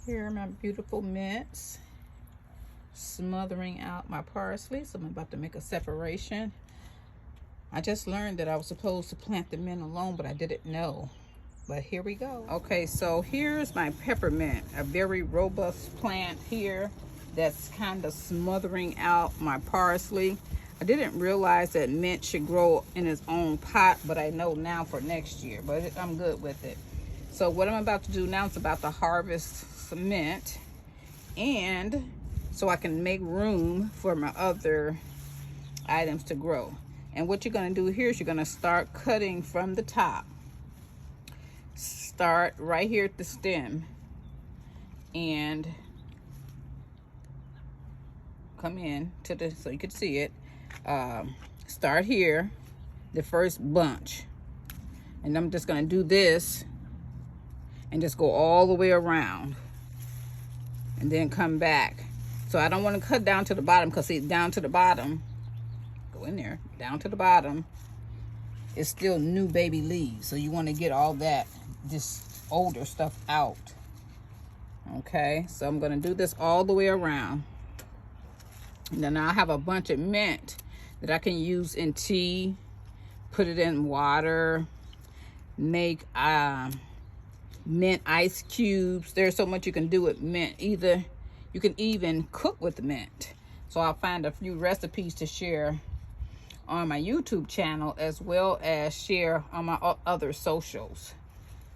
Here are my beautiful mints, smothering out my parsley. So I'm about to make a separation. I just learned that I was supposed to plant the mint alone, but I didn't know. But here we go. Okay, so here's my peppermint, a very robust plant here that's kind of smothering out my parsley. I didn't realize that mint should grow in its own pot, but I know now for next year, but I'm good with it. So what I'm about to do now is about to harvest some mint, and so I can make room for my other items to grow. And what you're going to do here is you're going to start cutting from the top. Start right here at the stem and come in to the, so you can see it. Start here, the first bunch, and I'm just going to do this and just go all the way around and then come back. So I don't want to cut down to the bottom, because see, down to the bottom, go in there, down to the bottom, it's still new baby leaves. So you want to get all that, this older stuff out. Okay, so I'm going to do this all the way around. And then I have a bunch of mint that I can use in tea, put it in water, make mint ice cubes. There's so much you can do with mint. Either you can even cook with mint. So I'll find a few recipes to share on my YouTube channel, as well as share on my other socials.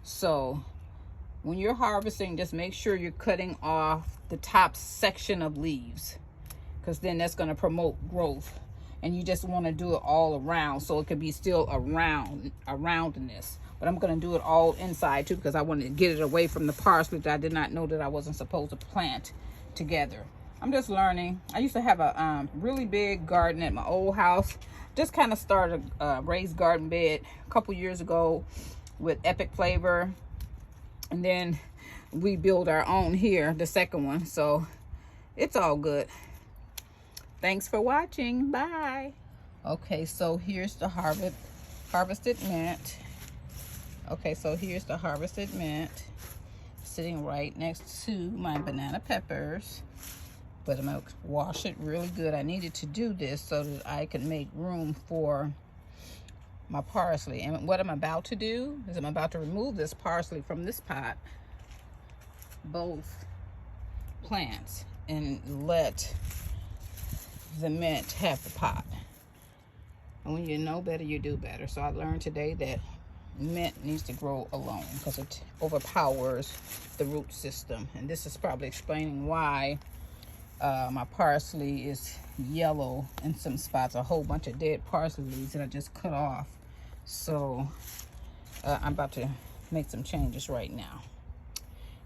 So when you're harvesting, just make sure you're cutting off the top section of leaves, because then that's going to promote growth. And you just want to do it all around, so it could be still roundness. But I'm going to do it all inside too, because I want to get it away from the parsley that I did not know that I wasn't supposed to plant together. I'm just learning. I used to have a really big garden at my old house. Just kind of started a raised garden bed a couple years ago with Epic Flavor. And then we built our own here, the second one. So it's all good. Thanks for watching. Bye. Okay, so here's the harvested mint. Okay, so here's the harvested mint sitting right next to my banana peppers. But I'm going to wash it really good. I needed to do this so that I can make room for my parsley. And what I'm about to do is I'm about to remove this parsley from this pot, both plants, and let the mint have the pot. And when you know better, you do better. So I learned today that mint needs to grow alone, because it overpowers the root system. And this is probably explaining why my parsley is yellow in some spots. A whole bunch of dead parsley leaves that I just cut off. So I'm about to make some changes right now.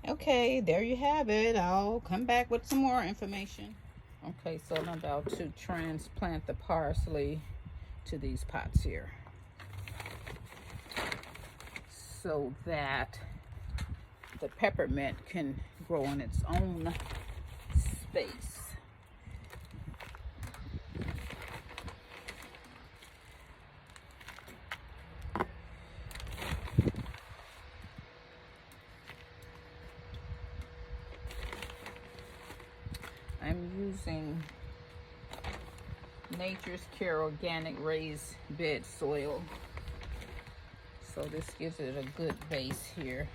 Okay, there you have it. I'll come back with some more information. Okay, so I'm about to transplant the parsley to these pots here, so that the peppermint can grow in its own space. I'm using Nature's Care organic raised bed soil. So this gives it a good base here.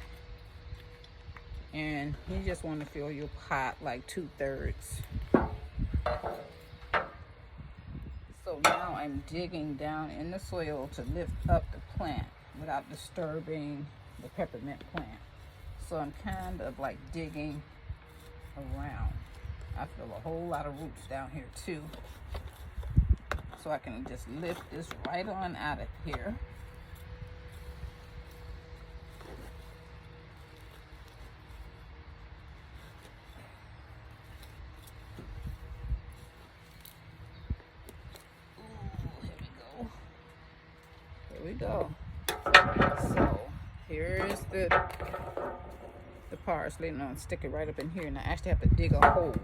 And you just want to fill your pot like 2/3. So now I'm digging down in the soil to lift up the plant without disturbing the peppermint plant. So I'm kind of like digging around. I feel a whole lot of roots down here too. So I can just lift this right on out of here. Here we go. So here's the parsley, and I'll stick it right up in here, and I actually have to dig a hole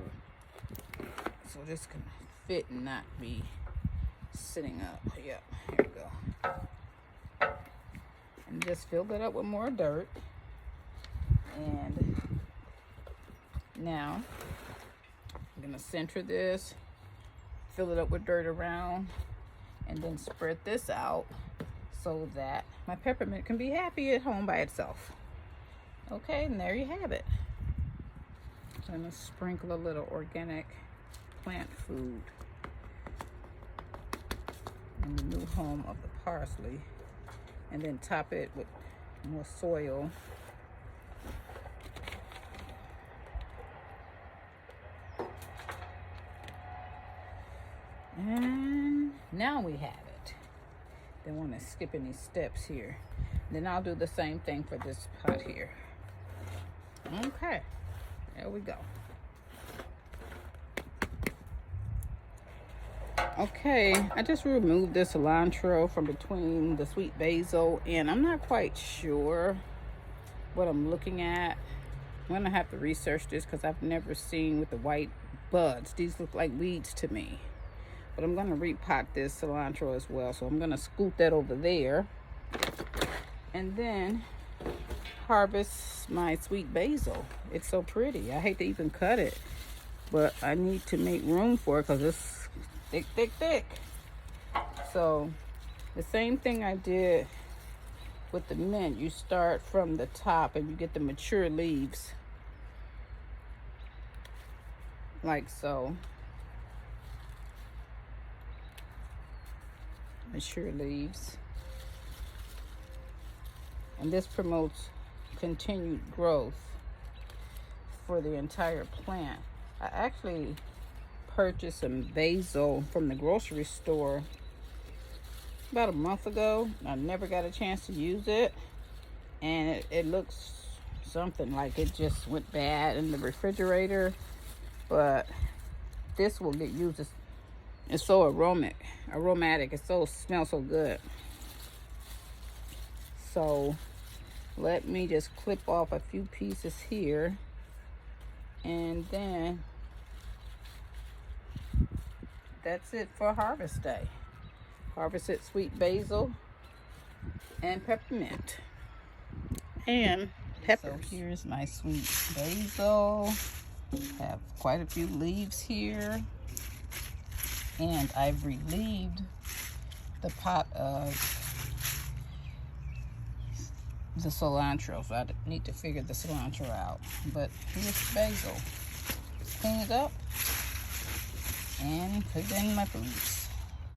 so this can fit and not be sitting up. Yep, here we go. And just fill that up with more dirt, and Now, I'm gonna center this, fill it up with dirt around, and then spread this out so that my peppermint can be happy at home by itself. Okay, and there you have it. I'm gonna sprinkle a little organic plant food in the new home of the parsley, and then top it with more soil. And now we have it. Don't want to skip any steps here. Then I'll do the same thing for this pot here. Okay, there we go. Okay, I just removed the cilantro from between the sweet basil, and I'm not quite sure what I'm looking at. I'm gonna have to research this because I've never seen with the white buds. These look like weeds to me. But I'm gonna repot this cilantro as well. So I'm gonna scoot that over there and then harvest my sweet basil. It's so pretty. I hate to even cut it, but I need to make room for it because it's thick, thick, thick. So the same thing I did with the mint. You start from the top and you get the mature leaves like so. Mature leaves, and this promotes continued growth for the entire plant. I actually purchased some basil from the grocery store about a month ago. I never got a chance to use it, and it looks something like it just went bad in the refrigerator, but this will get used. It's so aromatic. It smells so good. So let me just clip off a few pieces here, and then that's it for harvest day. Harvested sweet basil and peppermint and peppers. So here's my sweet basil. Have quite a few leaves here. And I've relieved the pot of the cilantro, so I need to figure the cilantro out. But here's basil. Just clean it up and put it in my foods.